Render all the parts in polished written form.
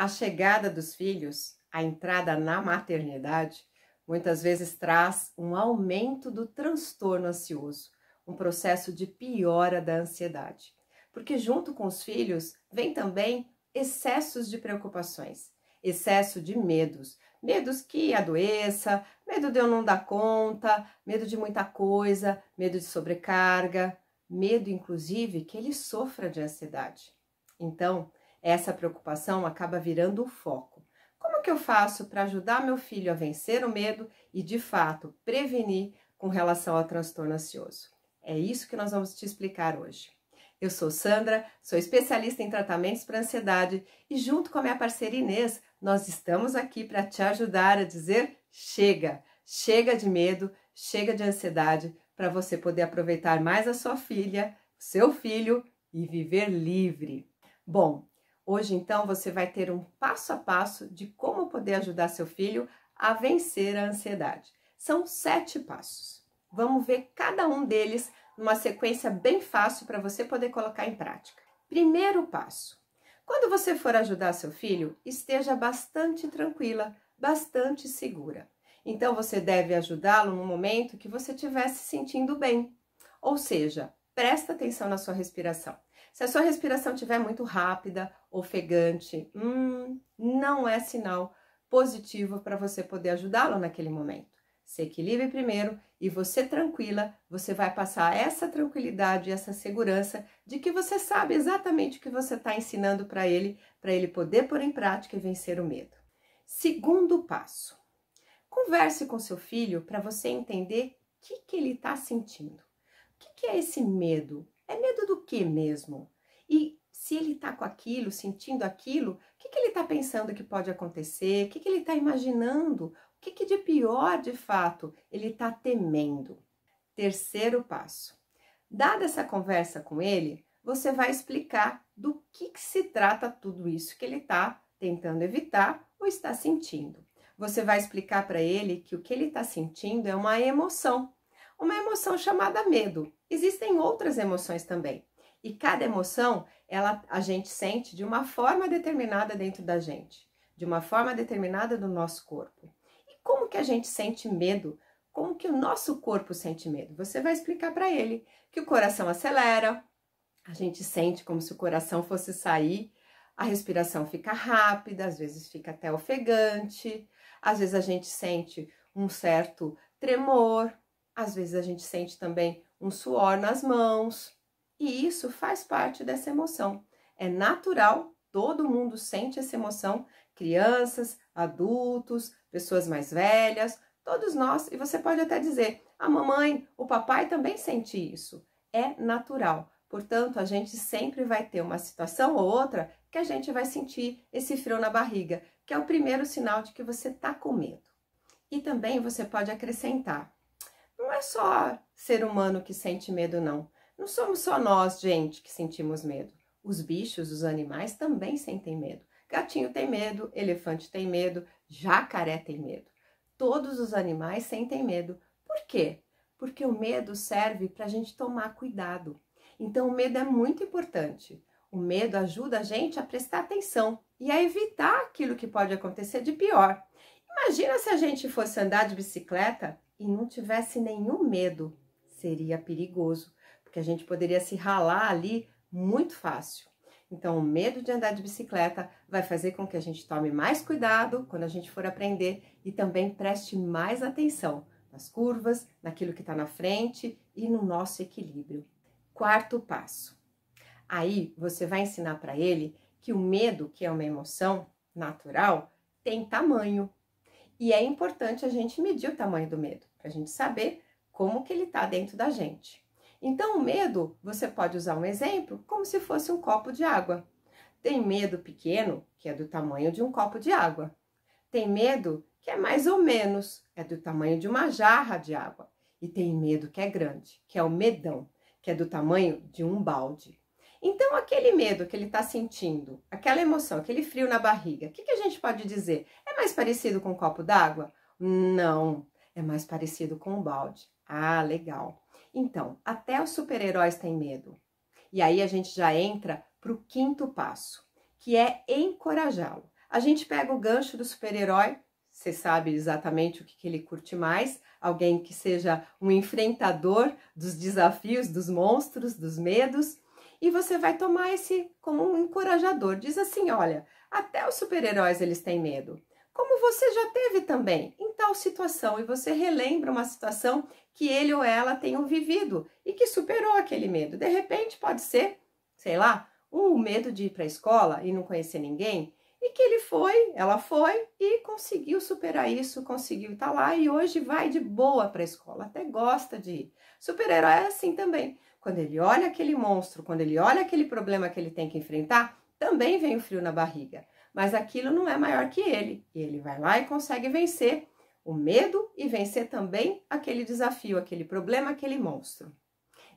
A chegada dos filhos, a entrada na maternidade, muitas vezes traz um aumento do transtorno ansioso, um processo de piora da ansiedade. Porque junto com os filhos vem também excessos de preocupações, excesso de medos. Medos que adoeça, medo de eu não dar conta, medo de muita coisa, medo de sobrecarga, medo inclusive que ele sofra de ansiedade. Então, essa preocupação acaba virando o foco. Como que eu faço para ajudar meu filho a vencer o medo e, de fato, prevenir com relação ao transtorno ansioso? É isso que nós vamos te explicar hoje. Eu sou Sandra, sou especialista em tratamentos para ansiedade e junto com a minha parceira Inês, nós estamos aqui para te ajudar a dizer chega! Chega de medo, chega de ansiedade, para você poder aproveitar mais a sua filha, seu filho e viver livre. Bom, hoje então você vai ter um passo a passo de como poder ajudar seu filho a vencer a ansiedade. São 7 passos. Vamos ver cada um deles numa sequência bem fácil para você poder colocar em prática. Primeiro passo. Quando você for ajudar seu filho, esteja bastante tranquila, bastante segura. Então você deve ajudá-lo no momento que você estiver se sentindo bem. Ou seja, presta atenção na sua respiração. Se a sua respiração estiver muito rápida, ofegante, não é sinal positivo para você poder ajudá-lo naquele momento. Se equilibre primeiro e você tranquila, você vai passar essa tranquilidade, essa segurança de que você sabe exatamente o que você está ensinando para ele poder pôr em prática e vencer o medo. Segundo passo, converse com seu filho para você entender o que ele está sentindo. O que é esse medo? É medo do que mesmo? E se ele está com aquilo, sentindo aquilo, o que ele está pensando que pode acontecer? O que ele está imaginando? O que de pior, de fato, ele está temendo? Terceiro passo. Dada essa conversa com ele, você vai explicar do que se trata tudo isso que ele está tentando evitar ou está sentindo. Você vai explicar para ele que o que ele está sentindo é uma emoção chamada medo. Existem outras emoções também. E cada emoção, a gente sente de uma forma determinada dentro da gente, de uma forma determinada do nosso corpo. E como que a gente sente medo? Como que o nosso corpo sente medo? Você vai explicar para ele que o coração acelera, a gente sente como se o coração fosse sair, a respiração fica rápida, às vezes fica até ofegante, às vezes a gente sente um certo tremor, às vezes a gente sente também um suor nas mãos. E isso faz parte dessa emoção. É natural, todo mundo sente essa emoção, crianças, adultos, pessoas mais velhas, todos nós. E você pode até dizer, a mamãe, o papai também sente isso. É natural. Portanto, a gente sempre vai ter uma situação ou outra que a gente vai sentir esse frio na barriga, que é o primeiro sinal de que você está com medo. E também você pode acrescentar, não é só ser humano que sente medo, não. Não somos só nós, gente, que sentimos medo. Os bichos, os animais também sentem medo. Gatinho tem medo, elefante tem medo, jacaré tem medo. Todos os animais sentem medo. Por quê? Porque o medo serve para a gente tomar cuidado. Então, o medo é muito importante. O medo ajuda a gente a prestar atenção e a evitar aquilo que pode acontecer de pior. Imagina se a gente fosse andar de bicicleta e não tivesse nenhum medo. Seria perigoso, porque a gente poderia se ralar ali muito fácil. Então, o medo de andar de bicicleta vai fazer com que a gente tome mais cuidado quando a gente for aprender e também preste mais atenção nas curvas, naquilo que está na frente e no nosso equilíbrio. Quarto passo. Aí, você vai ensinar para ele que o medo, que é uma emoção natural, tem tamanho. E é importante a gente medir o tamanho do medo, para a gente saber como que ele está dentro da gente. Então, o medo, você pode usar um exemplo como se fosse um copo de água. Tem medo pequeno, que é do tamanho de um copo de água. Tem medo que é mais ou menos, é do tamanho de uma jarra de água. E tem medo que é grande, que é o medão, que é do tamanho de um balde. Então, aquele medo que ele está sentindo, aquela emoção, aquele frio na barriga, o que a gente pode dizer? É mais parecido com um copo d'água? Não, é mais parecido com um balde. Ah, legal. Então, até os super-heróis têm medo. E aí a gente já entra para o quinto passo, que é encorajá-lo. A gente pega o gancho do super-herói, você sabe exatamente o que ele curte mais, alguém que seja um enfrentador dos desafios, dos monstros, dos medos, e você vai tomar esse como um encorajador. Diz assim, olha, até os super-heróis eles têm medo, como você já teve também em tal situação, e você relembra uma situação que ele ou ela tenham vivido e que superou aquele medo. De repente pode ser, sei lá, um medo de ir para a escola e não conhecer ninguém, e que ela foi e conseguiu superar isso, conseguiu estar lá e hoje vai de boa para a escola, até gosta de ir. Super-herói é assim também. Quando ele olha aquele monstro, quando ele olha aquele problema que ele tem que enfrentar, também vem o frio na barriga. Mas aquilo não é maior que ele. E ele vai lá e consegue vencer o medo e vencer também aquele desafio, aquele problema, aquele monstro.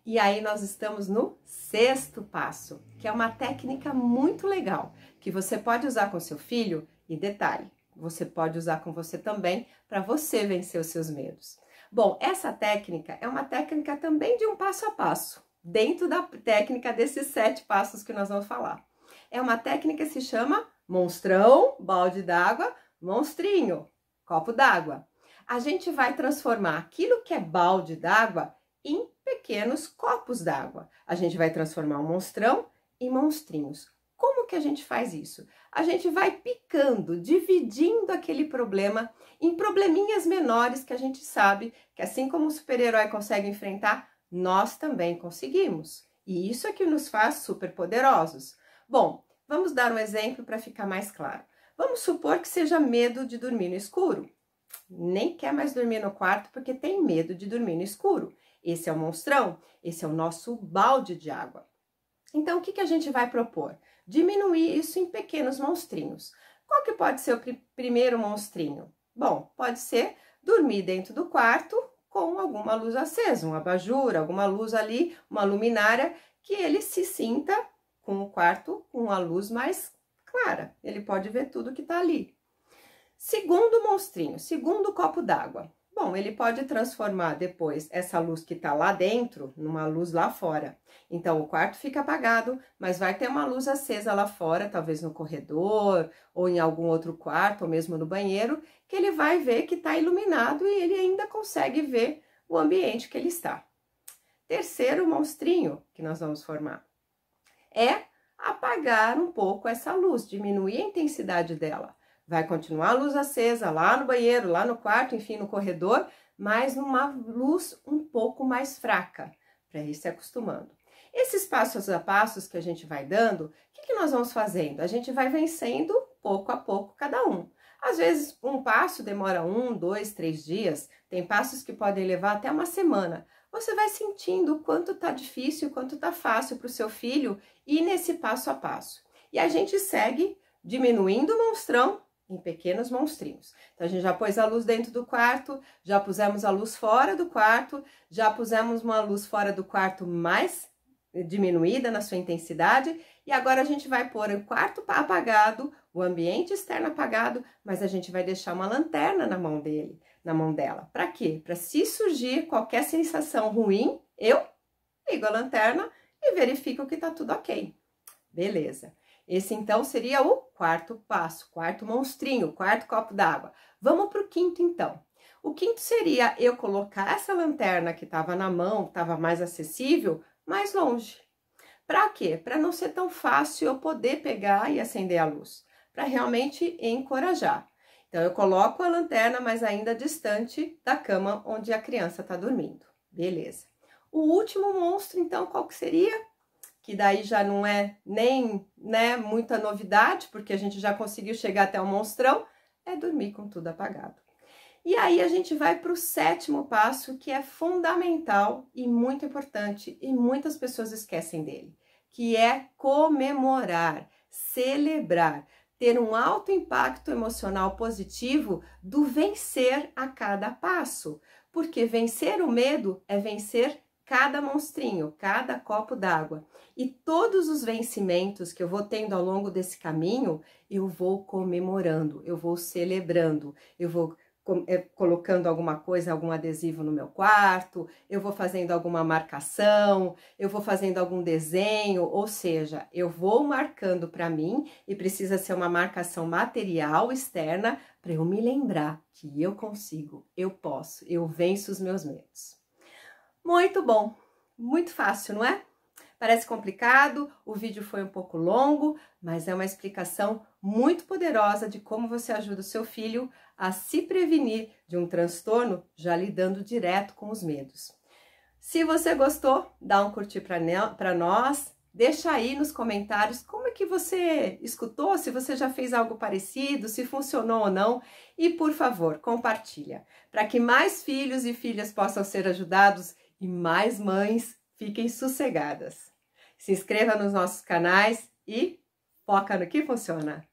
E aí nós estamos no 6º passo, que é uma técnica muito legal, que você pode usar com seu filho, e detalhe, você pode usar com você também, para você vencer os seus medos. Bom, essa técnica é uma técnica também de um passo a passo, dentro da técnica desses 7 passos que nós vamos falar. É uma técnica que se chama monstrão, balde d'água, monstrinho, copo d'água. A gente vai transformar aquilo que é balde d'água em pequenos copos d'água. A gente vai transformar o monstrão em monstrinhos. Como que a gente faz isso? A gente vai picando, dividindo aquele problema em probleminhas menores que a gente sabe que assim como o super-herói consegue enfrentar, nós também conseguimos. E isso é que nos faz super poderosos. Bom, vamos dar um exemplo para ficar mais claro. Vamos supor que seja medo de dormir no escuro. Nem quer mais dormir no quarto porque tem medo de dormir no escuro. Esse é o monstrão, esse é o nosso balde de água. Então, o que a gente vai propor? Diminuir isso em pequenos monstrinhos. Qual que pode ser o primeiro monstrinho? Bom, pode ser dormir dentro do quarto com alguma luz acesa, um abajur, alguma luz ali, uma luminária, que ele se sinta com o quarto com a luz mais clara. Ele pode ver tudo que está ali. Segundo monstrinho, segundo copo d'água. Bom, ele pode transformar depois essa luz que está lá dentro numa luz lá fora. Então, o quarto fica apagado, mas vai ter uma luz acesa lá fora, talvez no corredor, ou em algum outro quarto, ou mesmo no banheiro, que ele vai ver que está iluminado e ele ainda consegue ver o ambiente que ele está. Terceiro monstrinho que nós vamos formar é apagar um pouco essa luz, diminuir a intensidade dela. Vai continuar a luz acesa lá no banheiro, lá no quarto, enfim, no corredor, mas numa luz um pouco mais fraca, para ir se acostumando. Esses passos a passos que a gente vai dando, o que nós vamos fazendo? A gente vai vencendo pouco a pouco cada um. Às vezes, um passo demora 1, 2, 3 dias, tem passos que podem levar até uma semana. Você vai sentindo o quanto tá difícil, o quanto tá fácil para o seu filho ir nesse passo a passo. E a gente segue diminuindo o monstrão em pequenos monstrinhos. Então, a gente já pôs a luz dentro do quarto, já pusemos a luz fora do quarto, já pusemos uma luz fora do quarto mais diminuída na sua intensidade, e agora a gente vai pôr o quarto apagado, o ambiente externo apagado, mas a gente vai deixar uma lanterna na mão dele, na mão dela. Para quê? Para se surgir qualquer sensação ruim, eu ligo a lanterna e verifico que tá tudo ok. Beleza. Esse, então, seria o quarto passo, quarto monstrinho, quarto copo d'água. Vamos para o quinto, então. O quinto seria eu colocar essa lanterna que estava na mão, estava mais acessível, mais longe. Para quê? Para não ser tão fácil eu poder pegar e acender a luz. Para realmente encorajar. Então, eu coloco a lanterna, mas ainda distante da cama onde a criança está dormindo. Beleza. O último monstro, então, qual que seria? Que daí já não é nem, né, muita novidade, porque a gente já conseguiu chegar até o monstrão, é dormir com tudo apagado. E aí a gente vai para o 7º passo, que é fundamental e muito importante, e muitas pessoas esquecem dele, que é comemorar, celebrar, ter um alto impacto emocional positivo do vencer a cada passo, porque vencer o medo é vencer cada monstrinho, cada copo d'água. E todos os vencimentos que eu vou tendo ao longo desse caminho, eu vou comemorando, eu vou celebrando, eu vou colocando alguma coisa, algum adesivo no meu quarto, eu vou fazendo alguma marcação, eu vou fazendo algum desenho, ou seja, eu vou marcando para mim e precisa ser uma marcação material externa para eu me lembrar que eu consigo, eu posso, eu venço os meus medos. Muito bom, muito fácil, não é? Parece complicado, o vídeo foi um pouco longo, mas é uma explicação muito poderosa de como você ajuda o seu filho a se prevenir de um transtorno, já lidando direto com os medos. Se você gostou, dá um curtir para nós, deixa aí nos comentários como é que você escutou, se você já fez algo parecido, se funcionou ou não, e por favor, compartilha, para que mais filhos e filhas possam ser ajudados e mais mães fiquem sossegadas. Se inscreva nos nossos canais e foca no que funciona.